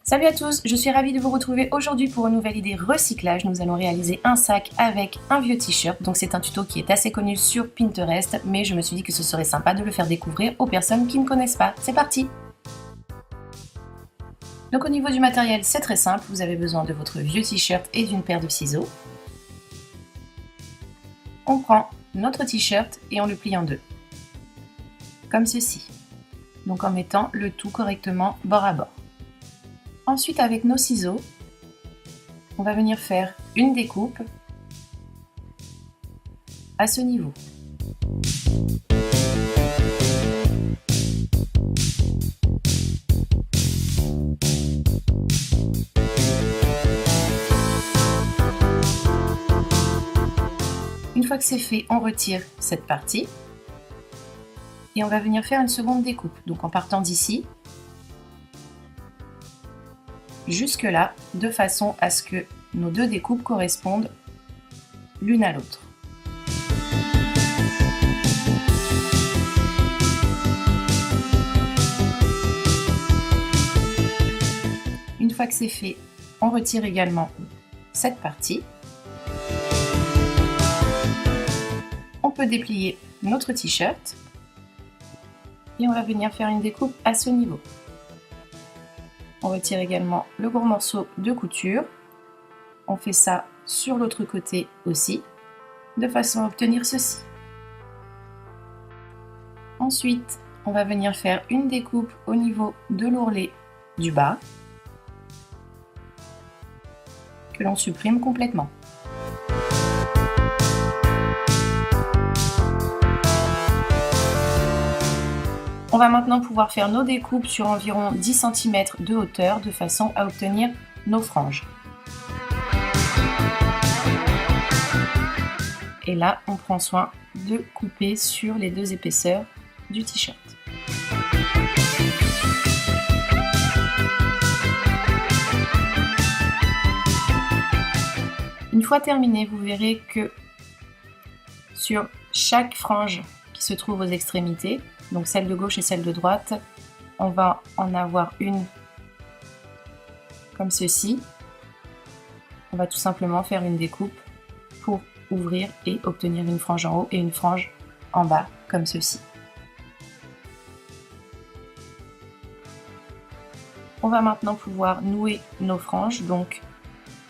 Salut à tous, je suis ravie de vous retrouver aujourd'hui pour une nouvelle idée recyclage. Nous allons réaliser un sac avec un vieux t-shirt. Donc c'est un tuto qui est assez connu sur Pinterest, mais je me suis dit que ce serait sympa de le faire découvrir aux personnes qui ne connaissent pas. C'est parti! Donc au niveau du matériel, c'est très simple. Vous avez besoin de votre vieux t-shirt et d'une paire de ciseaux. On prend notre t-shirt et on le plie en deux, comme ceci. Donc en mettant le tout correctement bord à bord. Ensuite, avec nos ciseaux, on va venir faire une découpe à ce niveau. Une fois que c'est fait, on retire cette partie et on va venir faire une seconde découpe. Donc en partant d'ici, jusque là, de façon à ce que nos deux découpes correspondent l'une à l'autre. Une fois que c'est fait, on retire également cette partie. On peut déplier notre t-shirt et on va venir faire une découpe à ce niveau. On retire également le gros morceau de couture. On fait ça sur l'autre côté aussi, de façon à obtenir ceci. Ensuite, on va venir faire une découpe au niveau de l'ourlet du bas, que l'on supprime complètement. On va maintenant pouvoir faire nos découpes sur environ 10 cm de hauteur de façon à obtenir nos franges. Et là, on prend soin de couper sur les deux épaisseurs du t-shirt. Une fois terminé, vous verrez que sur chaque frange qui se trouve aux extrémités, donc celle de gauche et celle de droite, on va en avoir une comme ceci. On va tout simplement faire une découpe pour ouvrir et obtenir une frange en haut et une frange en bas comme ceci. On va maintenant pouvoir nouer nos franges. Donc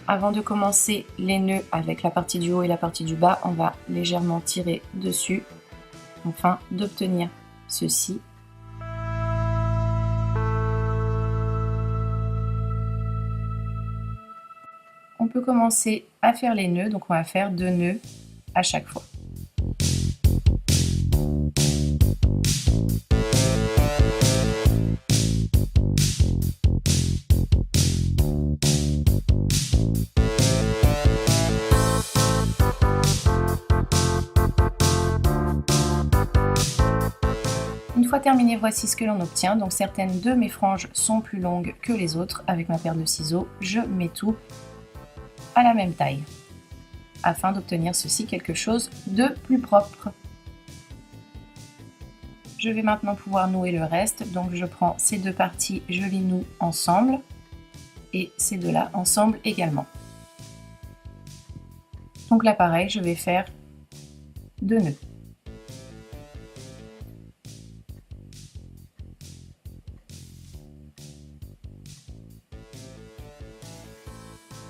avant de commencer les nœuds avec la partie du haut et la partie du bas, on va légèrement tirer dessus afin d'obtenir ceci. On peut commencer à faire les nœuds, donc on va faire 2 nœuds à chaque fois. Une fois terminé, voici ce que l'on obtient. Donc certaines de mes franges sont plus longues que les autres. Avec ma paire de ciseaux, je mets tout à la même taille afin d'obtenir ceci, quelque chose de plus propre. Je vais maintenant pouvoir nouer le reste. Donc je prends ces deux parties, je les noue ensemble et ces deux-là ensemble également. Donc là pareil, je vais faire 2 nœuds.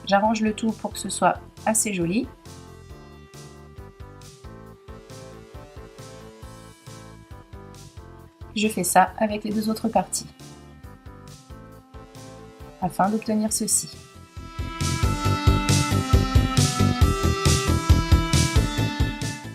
J'arrange le tout pour que ce soit assez joli. Je fais ça avec les deux autres parties afin d'obtenir ceci.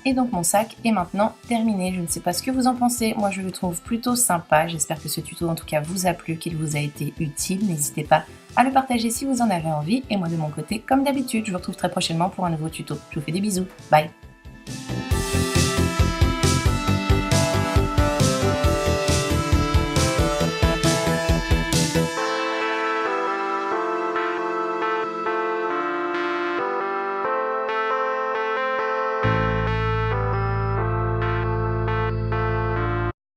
Et donc mon sac est maintenant terminé. Je ne sais pas ce que vous en pensez, moi je le trouve plutôt sympa. J'espère que ce tuto en tout cas vous a plu, qu'il vous a été utile. N'hésitez pas à le partager si vous en avez envie. Et moi de mon côté, comme d'habitude, je vous retrouve très prochainement pour un nouveau tuto. Je vous fais des bisous, bye!